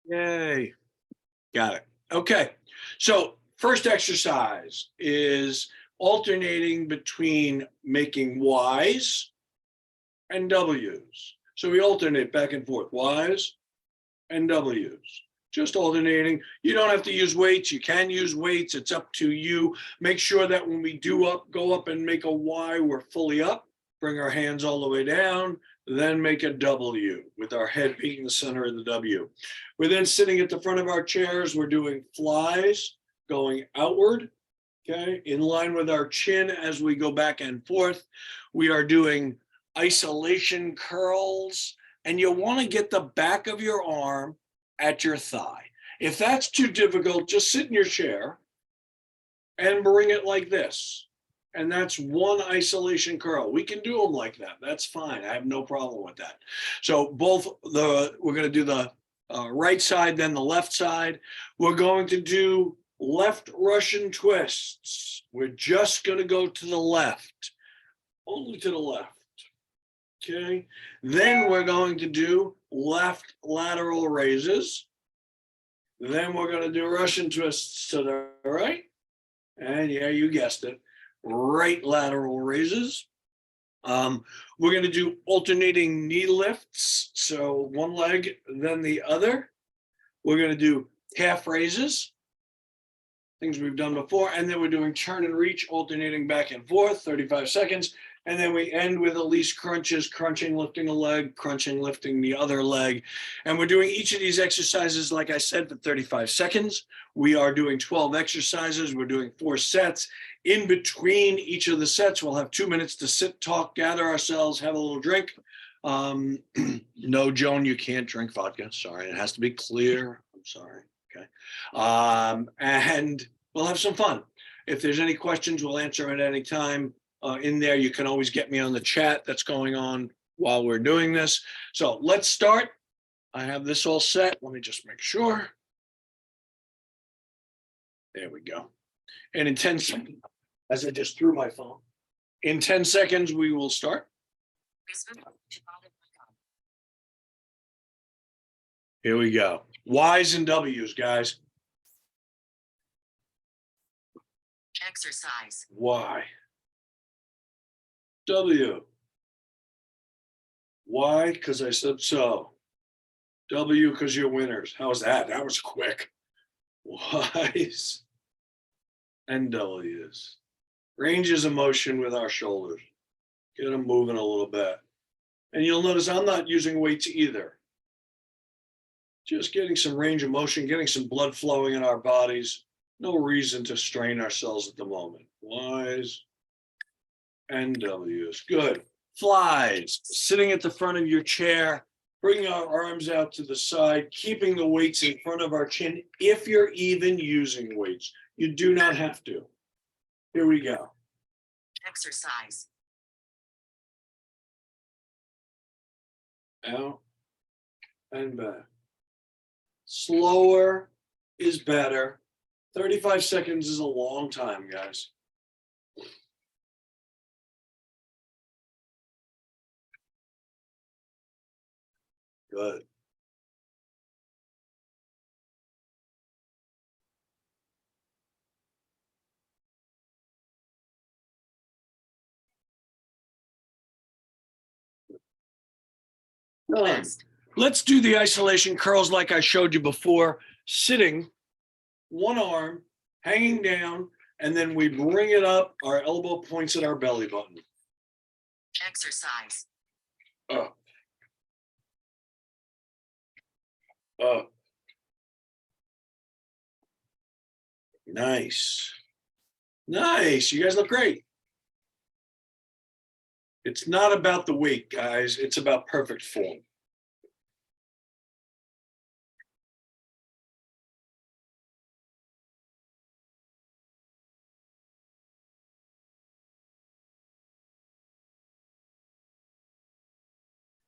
Yay. Got it. Okay. So first exercise is alternating between making Y's and W's. So we alternate back and forth, Y's and W's. Just alternating. You don't have to use weights. You can use weights. It's up to you. Make sure that when we go up and make a Y, we're fully up. Bring our hands all the way down. Then make a W with our head being the center of the W. We're then sitting at the front of our chairs. We're doing flies going outward, okay, in line with our chin as we go back and forth. We are doing isolation curls, and you'll want to get the back of your arm at your thigh. If that's too difficult, just sit in your chair and bring it like this. And that's one isolation curl. We can do them like that. That's fine. I have no problem with that. So we're going to do the right side, then the left side. We're going to do left Russian twists. We're just going to go to the left, only to the left. Okay. Then we're going to do left lateral raises. Then we're going to do Russian twists to the right. And yeah, you guessed it. Right lateral raises. We're going to do alternating knee lifts. So one leg, then the other. We're going to do calf raises, things we've done before. And then we're doing turn and reach, alternating back and forth, 35 seconds. And then we end with Elise crunches, crunching, lifting a leg, crunching, lifting the other leg. And we're doing each of these exercises, like I said, for 35 seconds. We are doing 12 exercises. We're doing 4 sets. In between each of the sets, we'll have 2 minutes to sit, talk, gather ourselves, have a little drink. No, Joan, you can't drink vodka. Sorry, it has to be clear. I'm sorry. Okay. And we'll have some fun. If there's any questions, we'll answer at any time. In there, you can always get me on the chat that's going on while we're doing this. So let's start. I have this all set. Let me just make sure. There we go. And in 10 seconds, as I just threw my phone, in 10 seconds, we will start. Here we go. Y's and W's, guys. Exercise. Y. W. Y, because I said so. W, because you're winners. How was that? That was quick. Y's and W's. Ranges of motion with our shoulders. Get them moving a little bit. And you'll notice I'm not using weights either. Just getting some range of motion, getting some blood flowing in our bodies. No reason to strain ourselves at the moment. Y's and W's. Good. Flies. Sitting at the front of your chair. Bringing our arms out to the side, keeping the weights in front of our chin if you're even using weights. You do not have to. Here we go. Exercise. Out and back. Slower is better. 35 seconds is a long time, guys. Good. Let's do the isolation curls like I showed you before. Sitting, one arm hanging down, and then we bring it up. Our elbow points at our belly button. Exercise. Up. Up. Nice. Nice. You guys look great. It's not about the weight, guys. It's about perfect form.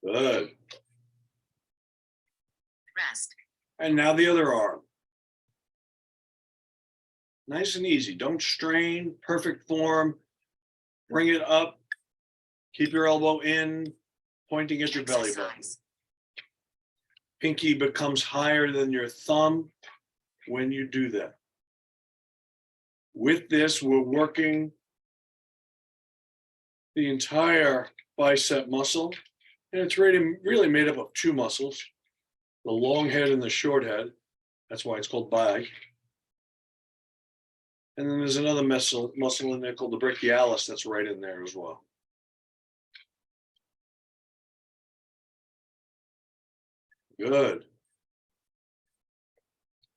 Good. Rest. And now the other arm. Nice and easy. Don't strain. Perfect form. Bring it up. Keep your elbow in, pointing at your belly button. Exercise. Pinky becomes higher than your thumb when you do that. With this, we're working the entire bicep muscle, and it's really made up of two muscles, the long head and the short head. That's why it's called bi. And then there's another muscle in there called the brachialis that's right in there as well. Good.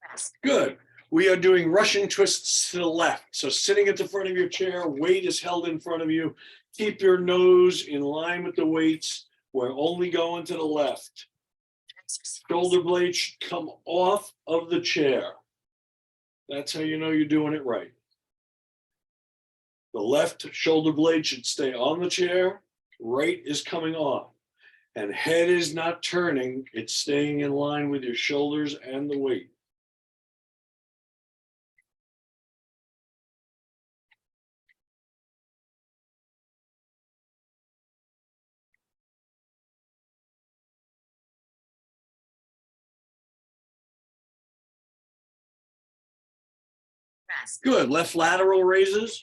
Rest. Good. We are doing Russian twists to the left. So sitting at the front of your chair, weight is held in front of you. Keep your nose in line with the weights. We're only going to the left. Exercise. Shoulder blades should come off of the chair. That's how you know you're doing it right. The left shoulder blade should stay on the chair. Right is coming off. And head is not turning. It's staying in line with your shoulders and the weight. Rest. Good. Left lateral raises.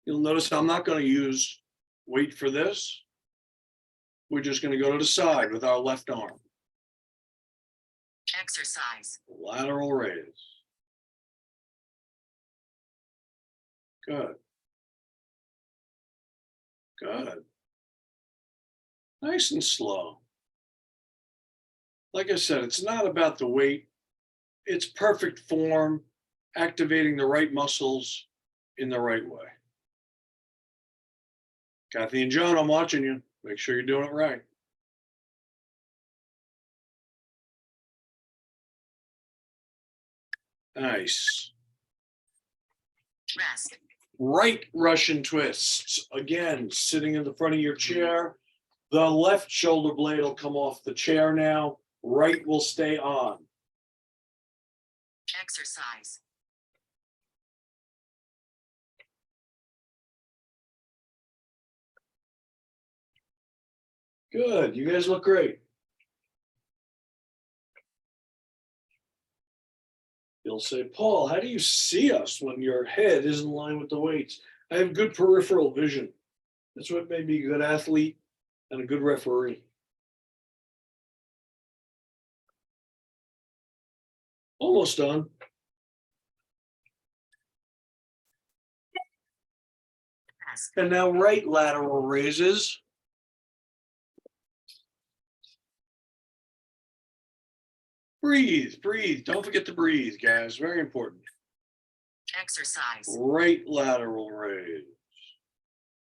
You'll notice I'm not going to use weight for this. We're just going to go to the side with our left arm. Exercise. Lateral raise. Good. Good. Nice and slow. Like I said, it's not about the weight. It's perfect form, activating the right muscles in the right way. Kathy and John, I'm watching you. Make sure you're doing it right. Nice. Rest. Right Russian twists. Again, sitting in the front of your chair. The left shoulder blade will come off the chair now. Right will stay on. Exercise. Good. You guys look great. You'll say, Paul, how do you see us when your head is in line with the weights? I have good peripheral vision. That's what made me a good athlete and a good referee. Almost done. Rest. And now right lateral raises. Breathe, breathe. Don't forget to breathe, guys. Very important. Exercise. Right lateral raise.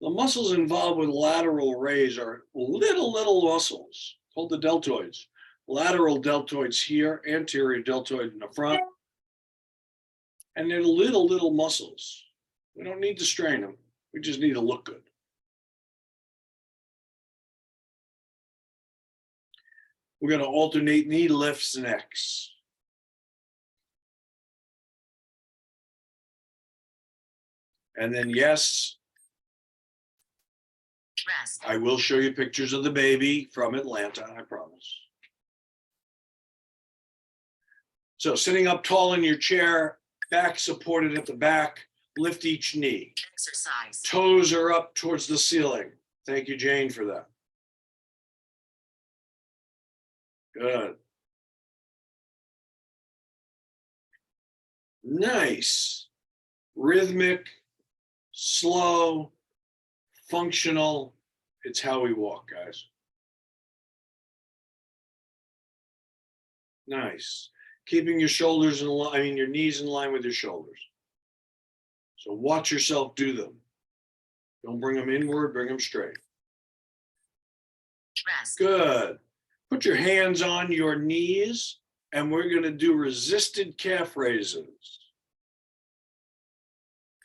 The muscles involved with lateral raise are little muscles called the deltoids. Lateral deltoids here, anterior deltoid in the front. And they're little muscles. We don't need to strain them. We just need to look good. We're going to alternate knee lifts next. And then, yes, Rest. I will show you pictures of the baby from Atlanta, I promise. So sitting up tall in your chair, back supported at the back, lift each knee. Exercise. Toes are up towards the ceiling. Thank you, Jane, for that. Good. Nice. Rhythmic, slow, functional. It's how we walk, guys. Nice. Keeping your shoulders in line, your knees in line with your shoulders. So watch yourself do them. Don't bring them inward, bring them straight. Rest. Good. Put your hands on your knees, and we're going to do resisted calf raises.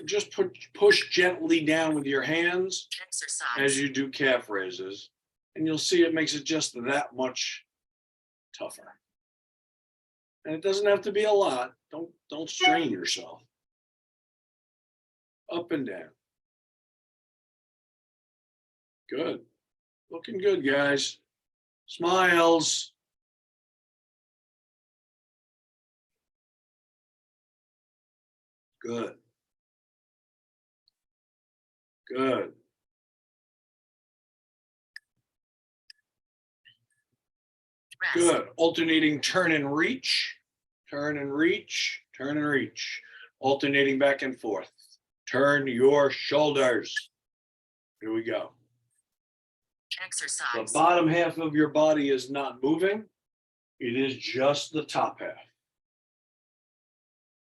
Just push gently down with your hands Exercise. as you do calf raises, and you'll see it makes it just that much tougher. And it doesn't have to be a lot. Don't strain yourself. Up and down. Good. Looking good, guys. Smiles. Good. Good. Rest. Good. Alternating turn and reach, turn and reach, turn and reach. Alternating back and forth. Turn your shoulders. Here we go. The Exercise. bottom half of your body is not moving. It is just the top half.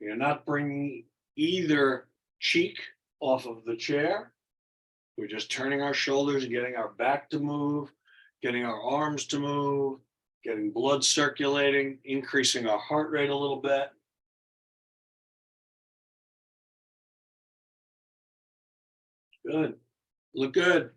You're not bringing either cheek off of the chair. We're just turning our shoulders, getting our back to move, getting our arms to move, getting blood circulating, increasing our heart rate a little bit. Good. Look good.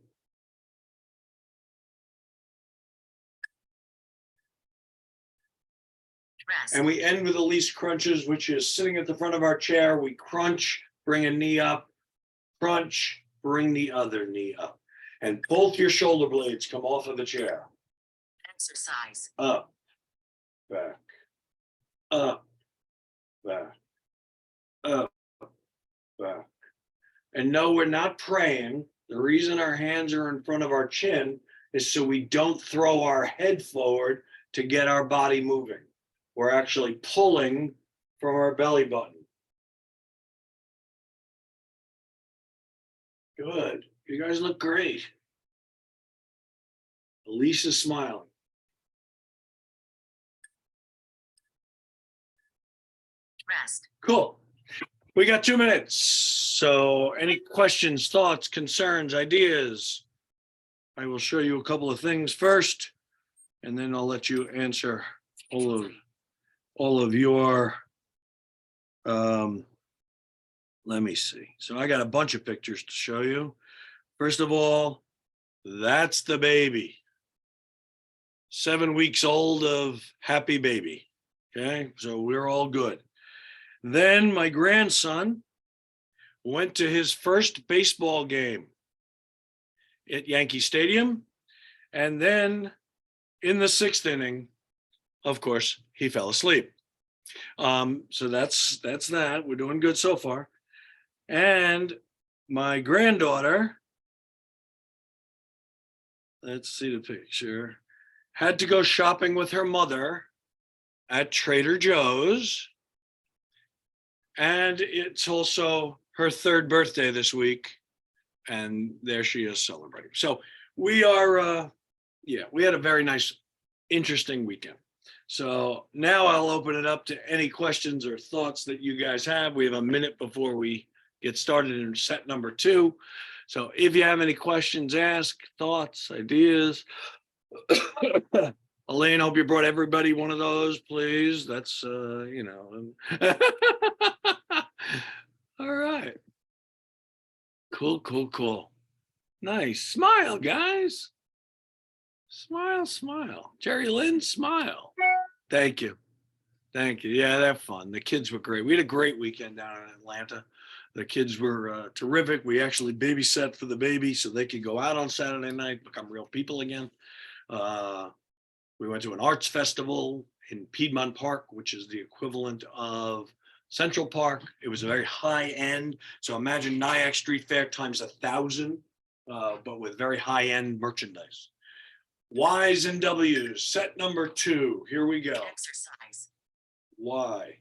Rest. And we end with the least crunches, which is sitting at the front of our chair. We crunch, bring a knee up, crunch, bring the other knee up. And both your shoulder blades come off of the chair. Exercise. Up, back, up, back, up, back. And no, we're not praying. The reason our hands are in front of our chin is so we don't throw our head forward to get our body moving. We're actually pulling from our belly button. Good. You guys look great. Elise is smiling. Rest. Cool. We got 2 minutes. So any questions, thoughts, concerns, ideas? I will show you a couple of things first, and then I'll let you answer all of your, let me see. So I got a bunch of pictures to show you. First of all, that's the baby. 7 weeks old of happy baby. Okay, so we're all good. Then my grandson went to his first baseball game at Yankee Stadium. And then in the 6th inning, of course, he fell asleep. So that's that. We're doing good so far. And my granddaughter, let's see the picture, had to go shopping with her mother at Trader Joe's. And it's also her 3rd birthday this week. And there she is celebrating. So we are, we had a very nice, interesting weekend. So now I'll open it up to any questions or thoughts that you guys have. We have a minute before we get started in set number 2. So if you have any questions, ask, thoughts, ideas. Elaine, hope you brought everybody one of those, please. That's, All right. Cool. Nice. Smile, guys. Smile. Jerry Lynn, smile. Thank you. Yeah, they're fun. The kids were great. We had a great weekend down in Atlanta. The kids were terrific. We actually babysat for the baby so they could go out on Saturday night, become real people again. We went to an arts festival in Piedmont Park, which is the equivalent of Central Park. It was a very high end. So imagine Nyack Street Fair times 1,000, but with very high end merchandise. Y's and W's, set number 2. Here we go. Exercise. Y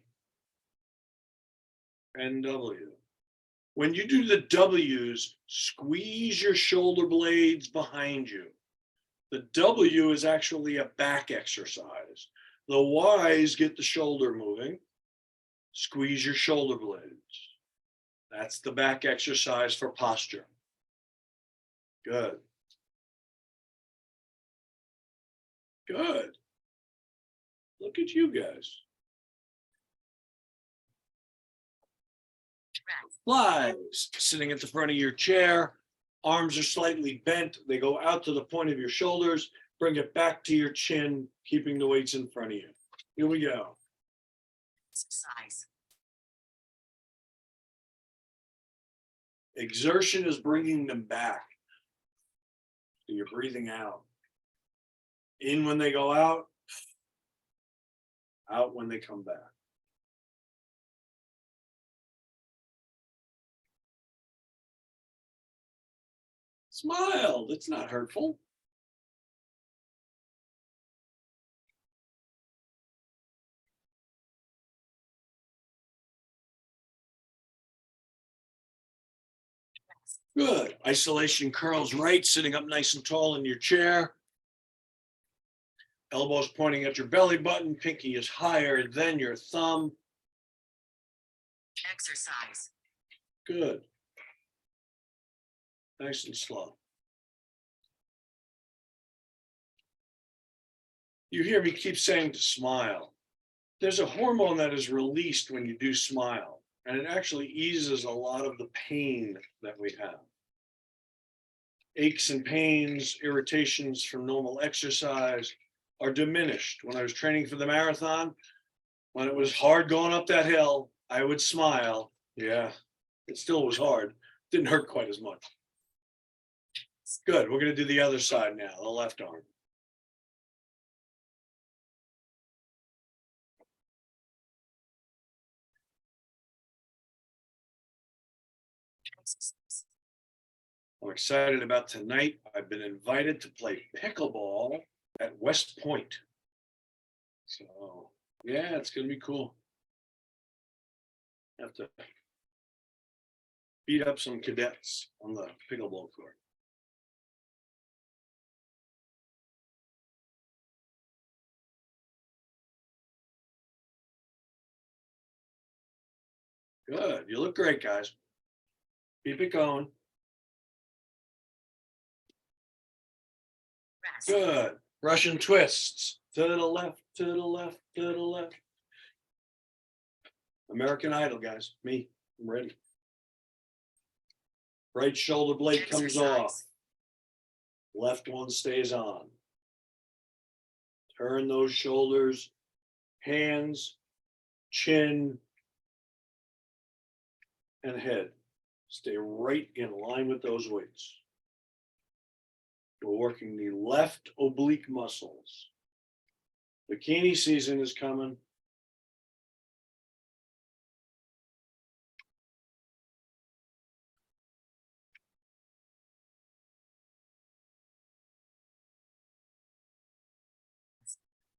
and W. When you do the W's, squeeze your shoulder blades behind you. The W is actually a back exercise. The Y's get the shoulder moving. Squeeze your shoulder blades. That's the back exercise for posture. Good. Look at you guys. Flies, sitting at the front of your chair. Arms are slightly bent. They go out to the point of your shoulders. Bring it back to your chin, keeping the weights in front of you. Here we go. Exercise. Exertion is bringing them back. So you're breathing out. In when they go out when they come back. Smile. That's not hurtful. Good. Isolation curls right, sitting up nice and tall in your chair. Elbows pointing at your belly button. Pinky is higher than your thumb. Exercise. Good. Nice and slow. You hear me keep saying to smile. There's a hormone that is released when you do smile, and it actually eases a lot of the pain that we have. Aches and pains, irritations from normal exercise are diminished. When I was training for the marathon, when it was hard going up that hill, I would smile. Yeah, it still was hard. Didn't hurt quite as much. Good. We're going to do the other side now, the left arm. Exercise. I'm excited about tonight. I've been invited to play pickleball at West Point. So, yeah, it's going to be cool. Have to beat up some cadets on the pickleball court. Good. You look great, guys. Keep it going. Rest. Good. Russian twists. To the left, to the left, to the left. American Idol, guys. Me. I'm ready. Right shoulder blade comes off. Exercise. Left one stays on. Turn those shoulders, hands, chin, and head. Stay right in line with those weights. We're working the left oblique muscles. Bikini season is coming.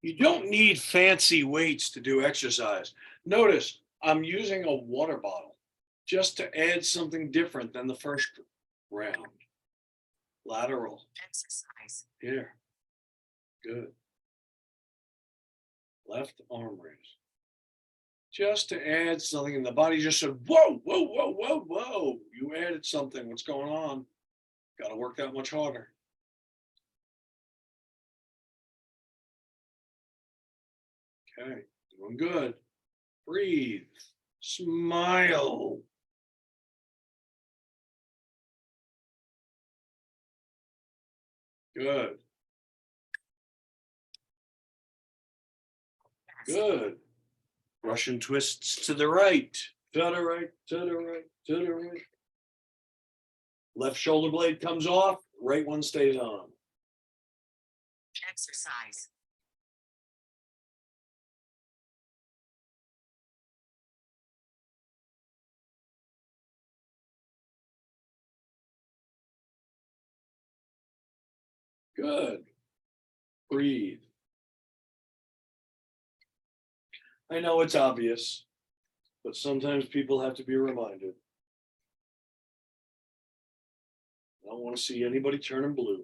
You don't need fancy weights to do exercise. Notice I'm using a water bottle just to add something different than the first round. Lateral. Exercise. Here. Good. Left arm raise. Just to add something, and the body just said, whoa, whoa, whoa, whoa, whoa. You added something. What's going on? Got to work that much harder. Okay, doing good. Breathe. Smile. Good. Good. Russian twists to the right, to the right, to the right, to the right. Left shoulder blade comes off, right one stays on. Exercise. Good. Breathe. I know it's obvious, but sometimes people have to be reminded. I don't want to see anybody turning blue.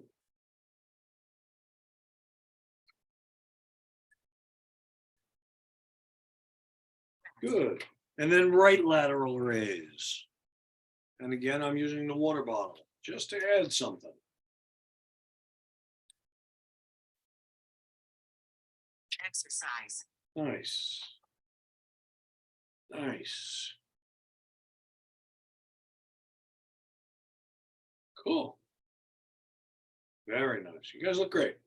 Good. And then right lateral raise. And again, I'm using the water bottle just to add something. Exercise. Nice. Nice. Cool. Very nice. You guys look great.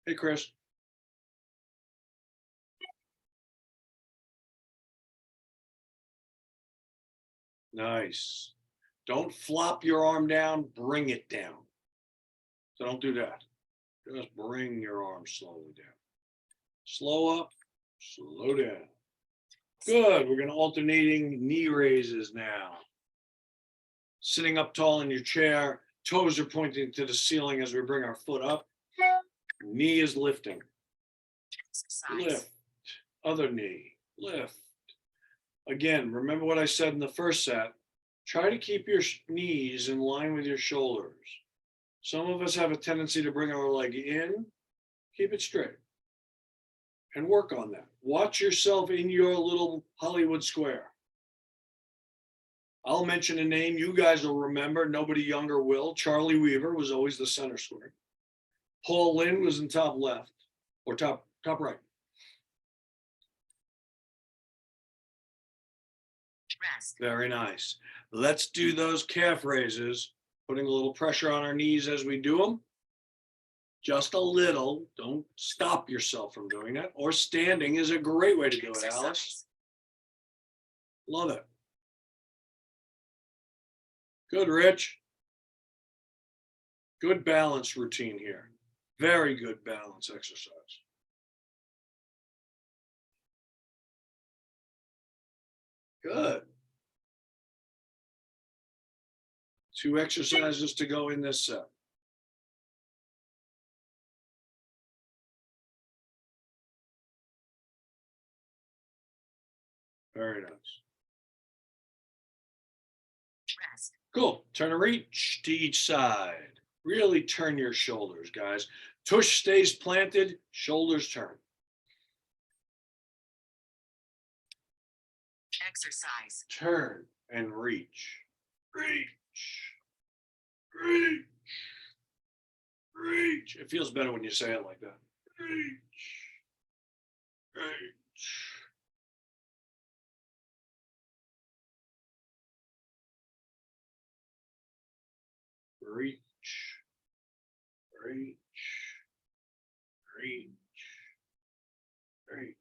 Hey, Chris. Nice. Don't flop your arm down, bring it down. So don't do that. Just bring your arm slowly down. Slow up, slow down. Good. We're going to alternating knee raises now. Sitting up tall in your chair, toes are pointing to the ceiling as we bring our foot up. Knee is lifting. Exercise. Lift. Other knee. Lift. Again, remember what I said in the first set. Try to keep your knees in line with your shoulders. Some of us have a tendency to bring our leg in. Keep it straight. And work on that. Watch yourself in your little Hollywood square. I'll mention a name you guys will remember. Nobody younger will. Charlie Weaver was always the center square. Paul Lynn was in top left or top right. Rest. Very nice. Let's do those calf raises, putting a little pressure on our knees as we do them. Just a little. Don't stop yourself from doing that. Or standing is a great way to do it, Alice. Exercise. Love it. Good, Rich. Good balance routine here. Very good balance exercise. Good. 2 exercises to go in this set. Very nice. Rest. Cool. Turn and reach to each side. Really turn your shoulders, guys. Tush stays planted, shoulders turn. Exercise. Turn and reach. Reach. Reach. Reach. It feels better when you say it like that. Reach. Reach. Reach. Reach. Reach. Reach.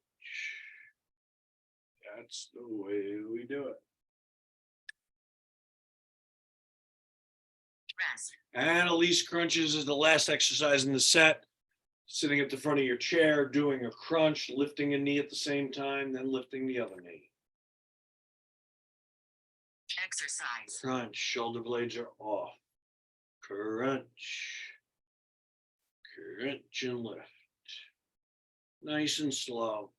That's the way we do it. Rest. And Elise crunches is the last exercise in the set. Sitting at the front of your chair, doing a crunch, lifting a knee at the same time, then lifting the other knee. Exercise. Crunch, shoulder blades are off. Crunch. Crunch and lift. Nice and slow.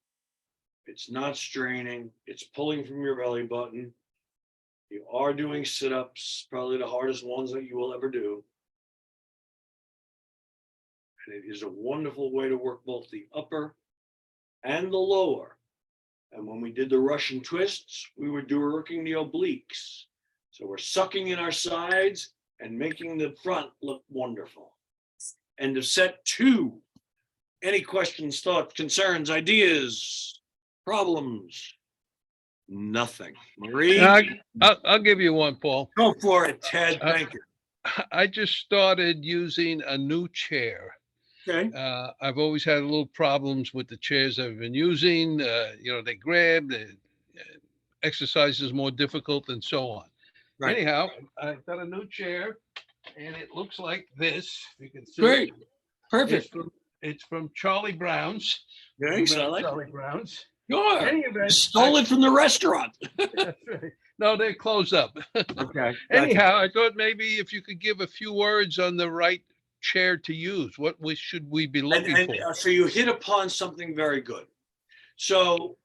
It's not straining. It's pulling from your belly button. You are doing sit-ups, probably the hardest ones that you will ever do. And it is a wonderful way to work both the upper and the lower. And when we did the Russian twists, we were working the obliques. So we're sucking in our sides and making the front look wonderful. End of set 2. Any questions, thoughts, concerns, ideas, problems? Nothing. Marie, I'll give you one, Paul. go for it, Ted. Thank you. I just started using a new chair. Okay. I've always had a little problems with the chairs I've been using. They grab, the exercise is more difficult and so on. Right. Anyhow, I've got a new chair and it looks like this. You can see. Great. It's Perfect. it's from Charlie Brown's. Thanks. I Remember like it. Charlie Brown's. Sure. Any event, Stole it from the restaurant. That's right. No, they're closed up. Okay. Anyhow, I thought maybe if you could give a few words on the right chair to use, what should we be looking for? So you hit upon something very good. So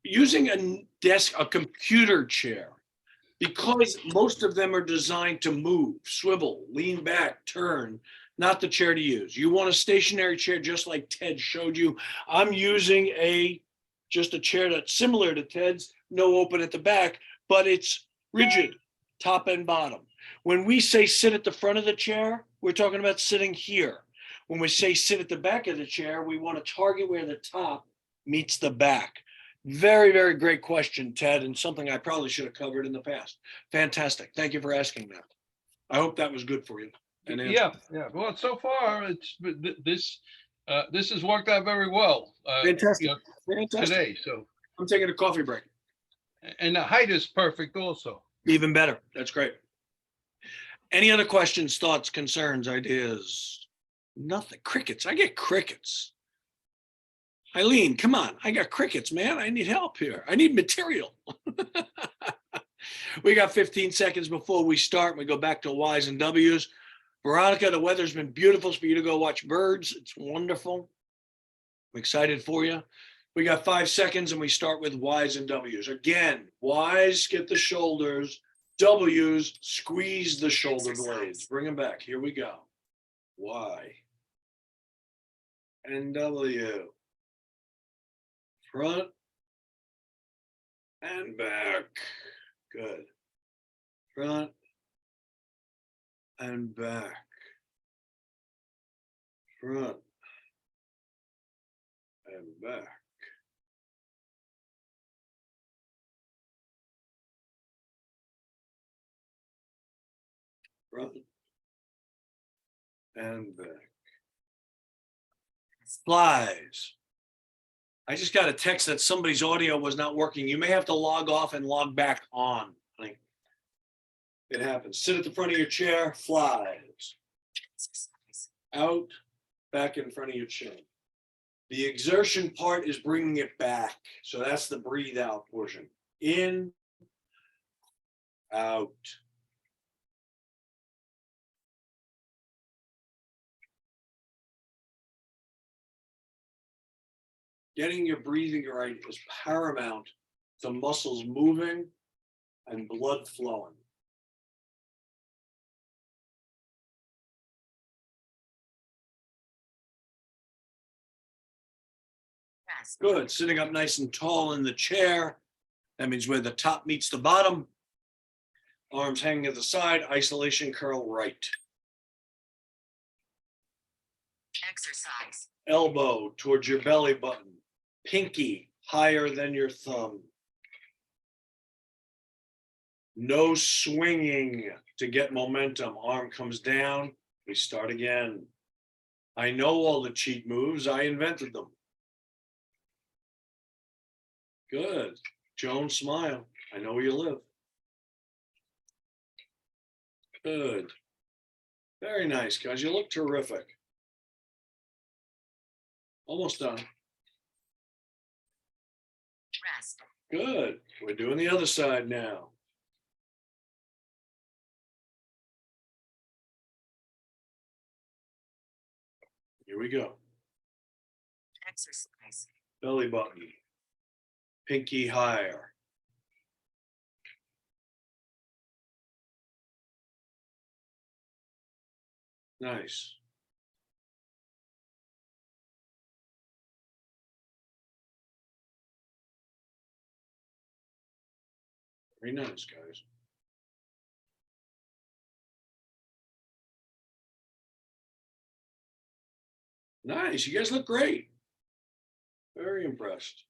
using a computer chair, because most of them are designed to move, swivel, lean back, turn, not the chair to use. You want a stationary chair, just like Ted showed you. I'm using just a chair that's similar to Ted's, no open at the back, but it's rigid, top and bottom. When we say sit at the front of the chair, we're talking about sitting here. When we say sit at the back of the chair, we want to target where the top meets the back. Very, very great question, Ted, and something I probably should have covered in the past. Fantastic. Thank you for asking that. I hope that was good for you. Yeah. Well, so far this has worked out very well. Fantastic. Fantastic. Today. So I'm taking a coffee break. and the height is perfect also. Even better. That's great. Any other questions, thoughts, concerns, ideas? Nothing. Crickets. I get crickets. Eileen, come on. I got crickets, man. I need help here. I need material. We got 15 seconds before we start. We go back to Y's and W's. Veronica, the weather's been beautiful for you to go watch birds. It's wonderful. I'm excited for you. We got 5 seconds and we start with Y's and W's. Again, Y's get the shoulders, W's squeeze the shoulder blades. Bring them back. Here we go. Y and W. Front and back. Good. Front and back. Front and back. Front and back. Flies. I just got a text that somebody's audio was not working. You may have to log off and log back on. Like, it happens. Sit at the front of your chair, flies. Exercise. Out, back in front of your chin. The exertion part is bringing it back. So that's the breathe out portion. In, out. Getting your breathing right is paramount to muscles moving and blood flowing. Rest. Good. Sitting up nice and tall in the chair. That means where the top meets the bottom. Arms hanging at the side. Isolation curl right. Exercise. Elbow towards your belly button. Pinky higher than your thumb. No swinging to get momentum. Arm comes down. We start again. I know all the cheat moves. I invented them. Good. Joan, smile. I know where you live. Good. Very nice, guys. You look terrific. Almost done. Rest. Good. We're doing the other side now. Here we go. Exercise. Belly button. Pinky higher. Nice. Very nice, guys. Nice. You guys look great. Very impressed.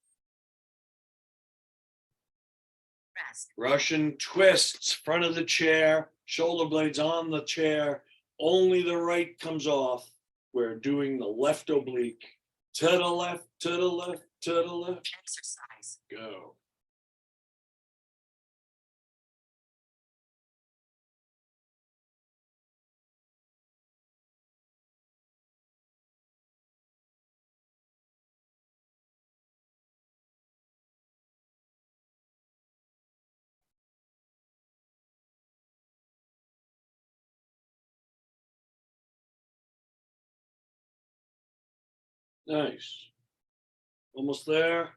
Rest. Russian twists, front of the chair, shoulder blades on the chair. Only the right comes off. We're doing the left oblique. To the left, to the left, to the left. Exercise. Go. Nice. Almost there.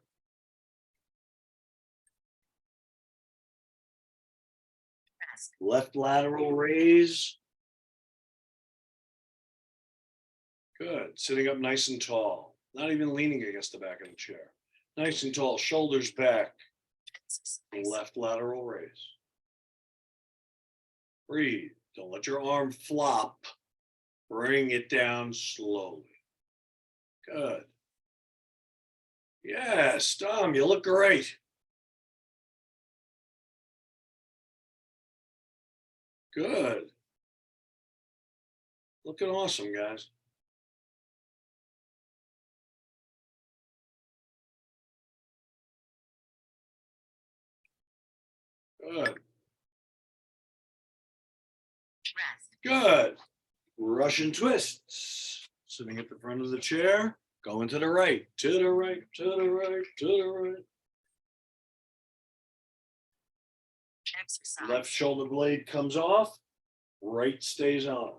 Rest. Left lateral raise. Good. Sitting up nice and tall. Not even leaning against the back of the chair. Nice and tall. Shoulders back. Exercise. Left lateral raise. Breathe. Don't let your arm flop. Bring it down slowly. Good. Yes, Tom, you look great. Good. Looking awesome, guys. Good. Rest. Good. Russian twists. Sitting at the front of the chair. Going to the right, to the right, to the right, to the right. Exercise. Left shoulder blade comes off, right stays on.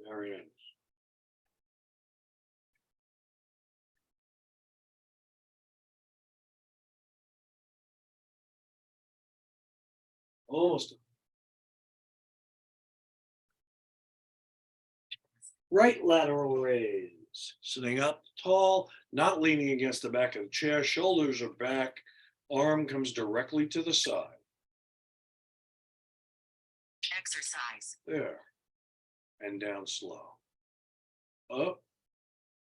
Very nice. Almost. Right lateral raise, sitting up tall, not leaning against the back of the chair, shoulders are back, arm comes directly to the side. Exercise. There. And down slow. Up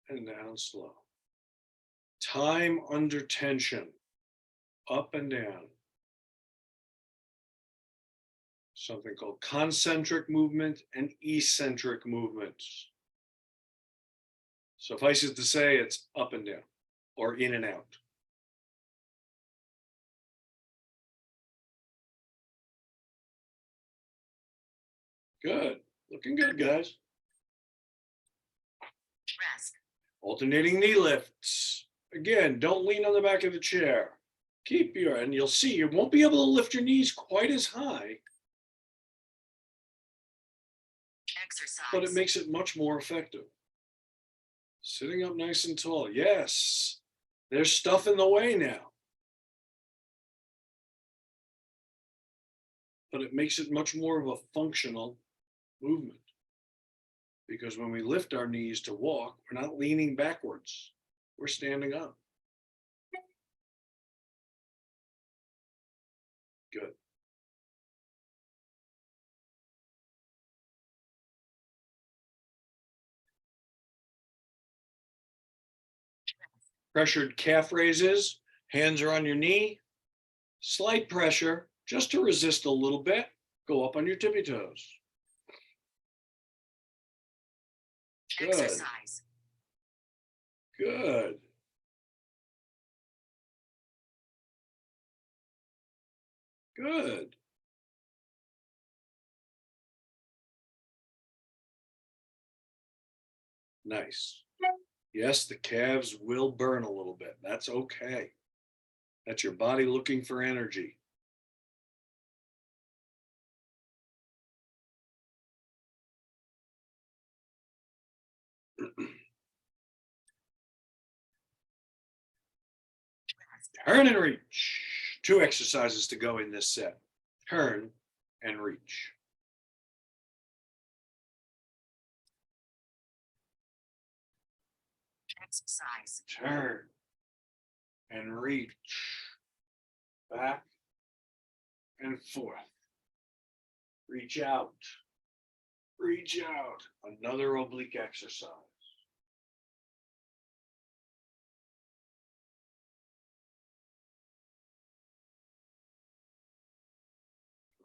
and down slow. Time under tension. Up and down. Something called concentric movement and eccentric movements. Suffice it to say, it's up and down or in and out. Good. Looking good, guys. Rest. Alternating knee lifts. Again, don't lean on the back of the chair. Keep your, and you'll see you won't be able to lift your knees quite as high, Exercise. but it makes it much more effective. Sitting up nice and tall. Yes, there's stuff in the way now, but it makes it much more of a functional movement. Because when we lift our knees to walk, we're not leaning backwards, we're standing up. Good. Pressured calf raises, hands are on your knee, slight pressure, just to resist a little bit, go up on your tippy toes. Good. Exercise. Good. Good. Nice. Yes, the calves will burn a little bit. That's okay. That's your body looking for energy. Turn and reach. 2 exercises to go in this set. Turn and reach. Exercise. Turn and reach. Back and forth. Reach out. Reach out. Another oblique exercise.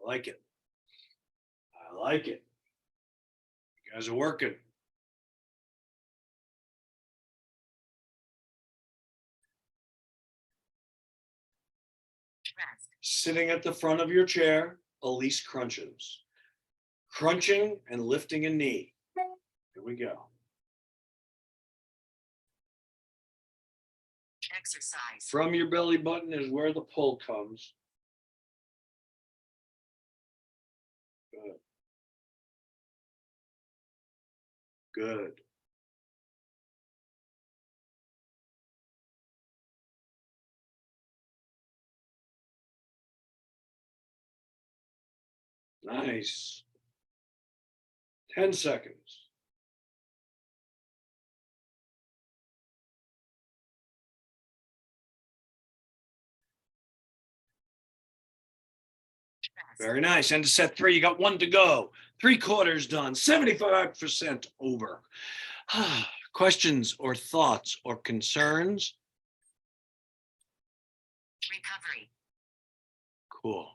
I like it. I like it. You guys are working. Rest. Sitting at the front of your chair, Elise crunches. Crunching and lifting a knee. Here we go. Exercise. From your belly button is where the pull comes. Good. Good. Nice. 10 seconds. Rest. Very nice. End of set 3. You got 1 to go. 3/4 done. 75% over. Questions or thoughts or concerns? Recovery. Cool.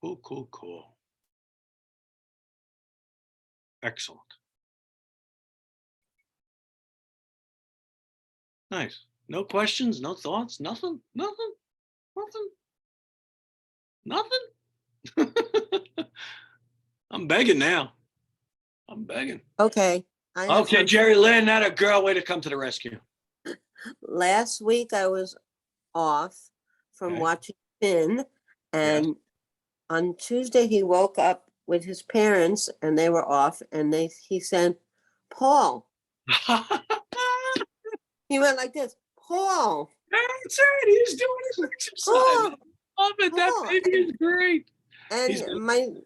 Cool, cool, cool. Excellent. Nice. No questions, no thoughts, nothing, nothing, nothing, nothing. I'm begging now. I'm begging. Okay. I have Okay, some- Jerry Lynn, that a girl, way to come to the rescue. Last week I was off from Okay. watching Finn, and on Tuesday he woke up with his parents and they were off, and he said, Paul. He went like this, Paul. That's it. He's doing his exercise. Paul. Love it. That Paul. baby is great. And He's good.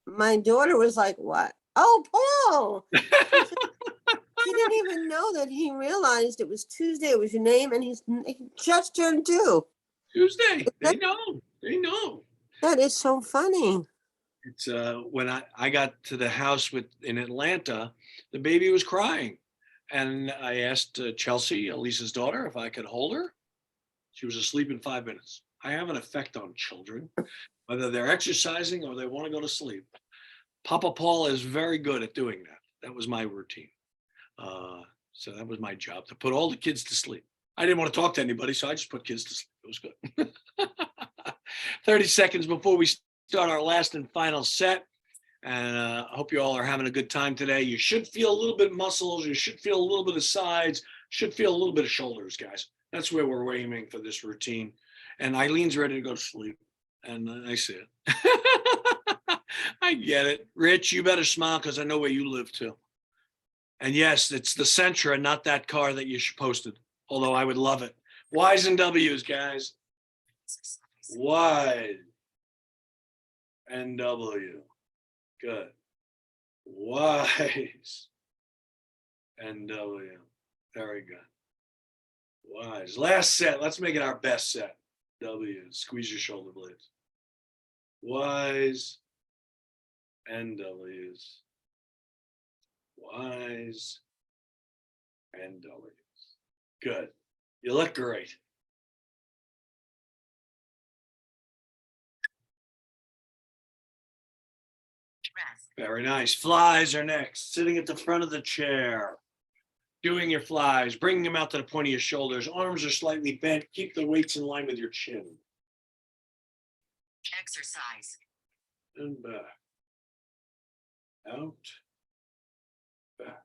my daughter was like, what? Oh, Paul. She didn't even know that he realized it was Tuesday. It was your name, and he just turned 2. Tuesday. They know. They know. That is so funny. It's when I got to the house in Atlanta, the baby was crying. And I asked Chelsea, Elisa's daughter, if I could hold her. She was asleep in 5 minutes. I have an effect on children, whether they're exercising or they want to go to sleep. Papa Paul is very good at doing that. That was my routine. So that was my job, to put all the kids to sleep. I didn't want to talk to anybody, so I just put kids to sleep. It was good. 30 seconds before we start our last and final set. And I hope you all are having a good time today. You should feel a little bit of muscles. You should feel a little bit of sides. Should feel a little bit of shoulders, guys. That's where we're aiming for this routine. And Eileen's ready to go to sleep. And I see it. I get it. Rich, you better smile because I know where you live too. And yes, it's the Sentra, not that car that you posted. Although I would love it. Y's and W's, guys. Exercise. Y and W. Good. Y's and W. Very good. Y's. Last set. Let's make it our best set. W. Squeeze your shoulder blades. Y's and W's. Y's and W's. Good. You look great. Breath. Very nice. Flies are next. Sitting at the front of the chair. Doing your flies. Bringing them out to the point of your shoulders. Arms are slightly bent. Keep the weights in line with your chin. Exercise. And back. Out. Back.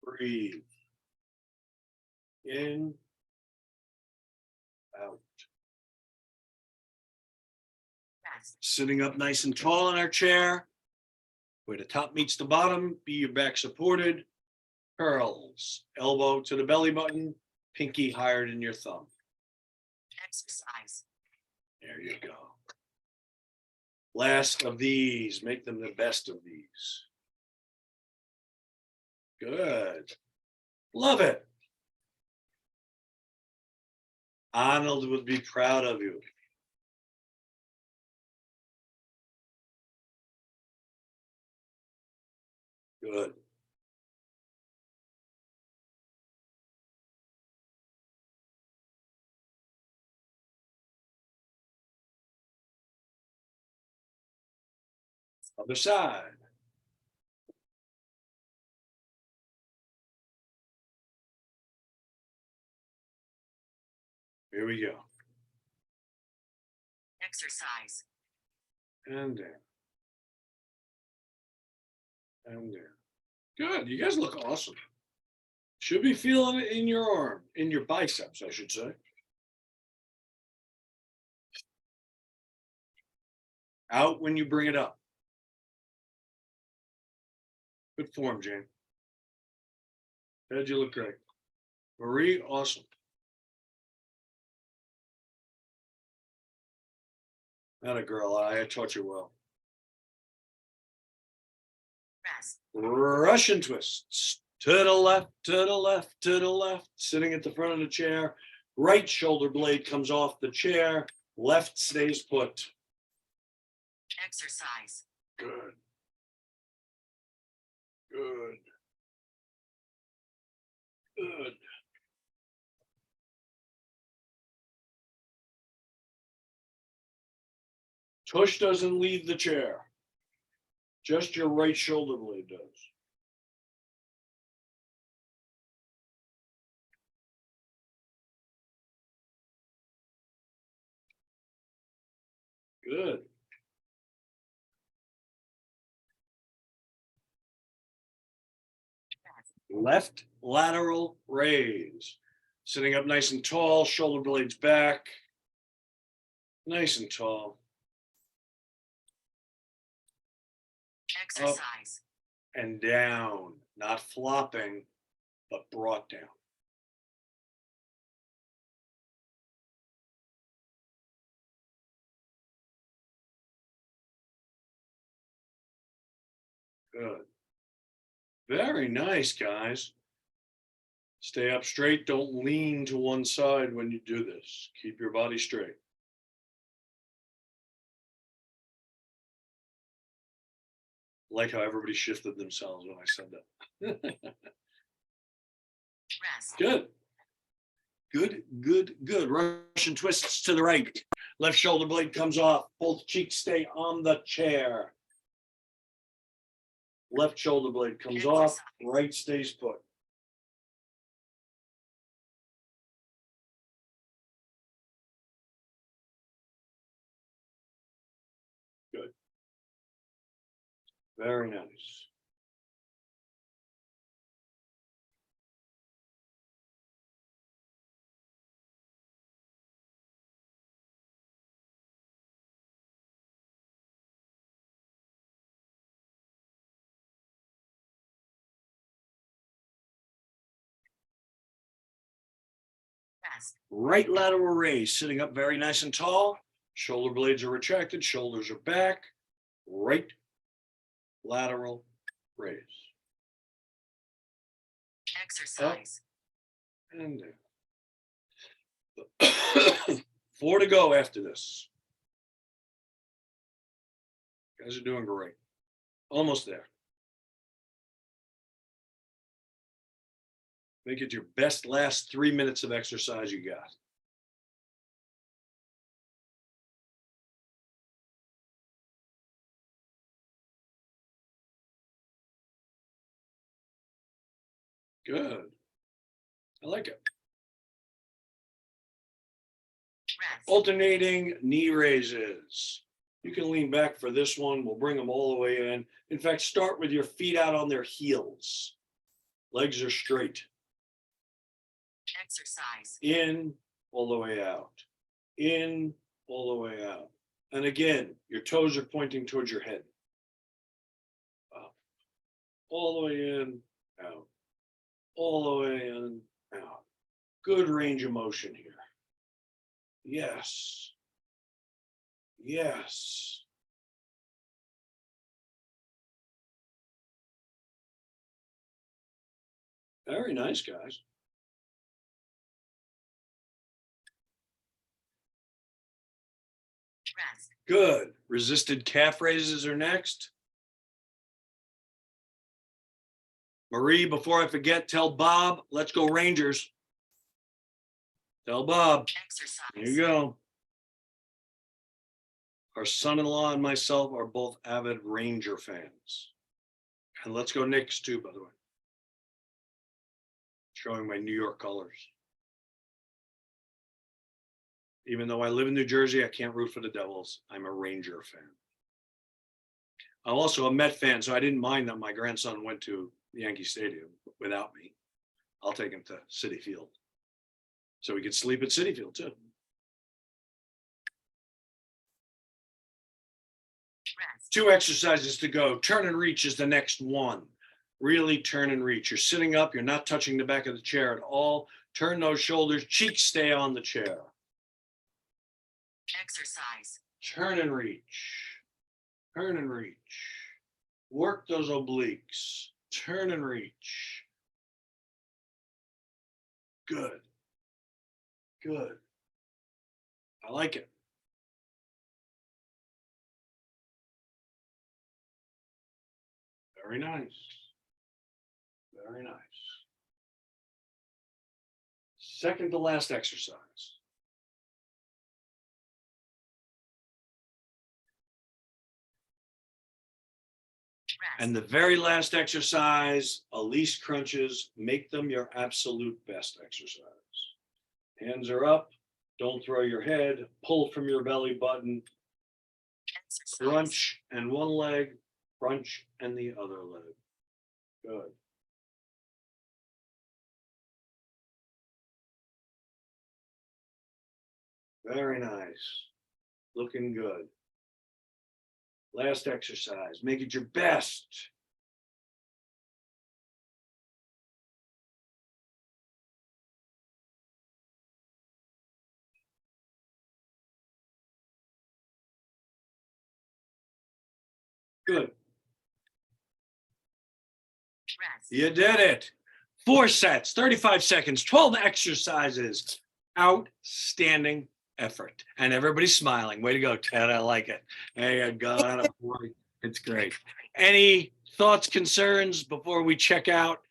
Breathe. In. Out. Breath. Sitting up nice and tall in our chair. Where the top meets the bottom, be your back supported. Curls. Elbow to the belly button. Pinky higher than your thumb. Exercise. There you go. Last of these. Make them the best of these. Good. Love it. Arnold would be proud of you. Good. Other side. Here we go. Exercise. And there. And there. Good. You guys look awesome. Should be feeling it in your arm, in your biceps, I should say. Out when you bring it up. Good form, Jane. Ed, you look great. Marie, awesome. Not a girl. I taught you well. Rest. Russian twists. To the left, to the left, to the left. Sitting at the front of the chair. Right shoulder blade comes off the chair. Left stays put. Exercise. Good. Good. Good. Push doesn't leave the chair. Just your right shoulder blade does. Good. Left lateral raise. Sitting up nice and tall, shoulder blades back. Nice and tall. Exercise. And down, not flopping, but brought down. Good. Very nice, guys. Stay up straight. Don't lean to one side when you do this. Keep your body straight. Like how everybody shifted themselves when I said that. Rest. Good. Good, good, good. Russian twists to the right. Left shoulder blade comes off. Both cheeks stay on the chair. Left shoulder blade comes off. Right stays put. Good. Very nice. Rest. Right lateral raise, sitting up very nice and tall. Shoulder blades are retracted, shoulders are back. Right lateral raise. Exercise. And down. 4 to go after this. You guys are doing great. Almost there. Make it your best last 3 minutes of exercise you got. Good. I like it. Rest. Alternating knee raises. You can lean back for this one. We'll bring them all the way in. In fact, start with your feet out on their heels. Legs are straight. Exercise. In, all the way out. In, all the way out. And again, your toes are pointing towards your head. Up. All the way in, out. All the way in, out. Good range of motion here. Yes. Yes. Very nice, guys. Rest. Good. Resisted calf raises are next. Marie, before I forget, tell Bob, let's go Rangers. Tell Bob. Exercise. There you go. Our son-in-law and myself are both avid Ranger fans. And let's go Knicks too, by the way. Showing my New York colors. Even though I live in New Jersey, I can't root for the Devils. I'm a Ranger fan. I'm also a Met fan, so I didn't mind that my grandson went to Yankee Stadium without me. I'll take him to Citi Field. So we could sleep at Citi Field too. Rest. 2 exercises to go. Turn and reach is the next one. Really turn and reach. You're sitting up. You're not touching the back of the chair at all. Turn those shoulders. Cheeks stay on the chair. Exercise. Turn and reach. Turn and reach. Work those obliques. Turn and reach. Good. Good. I like it. Very nice. Very nice. Second to last exercise. And the very last exercise, Elise crunches, make them your absolute best exercise. Hands are up, don't throw your head, pull from your belly button, Exercise. crunch and one leg, crunch and the other leg. Good. Very nice. Looking good. Last exercise, make it your best. Good. Rest. You did it. 4 sets, 35 seconds, 12 exercises. Outstanding effort. And everybody's smiling. Way to go, Ted. I like it. Hey, God, boy. It's great. Any thoughts, concerns before we check out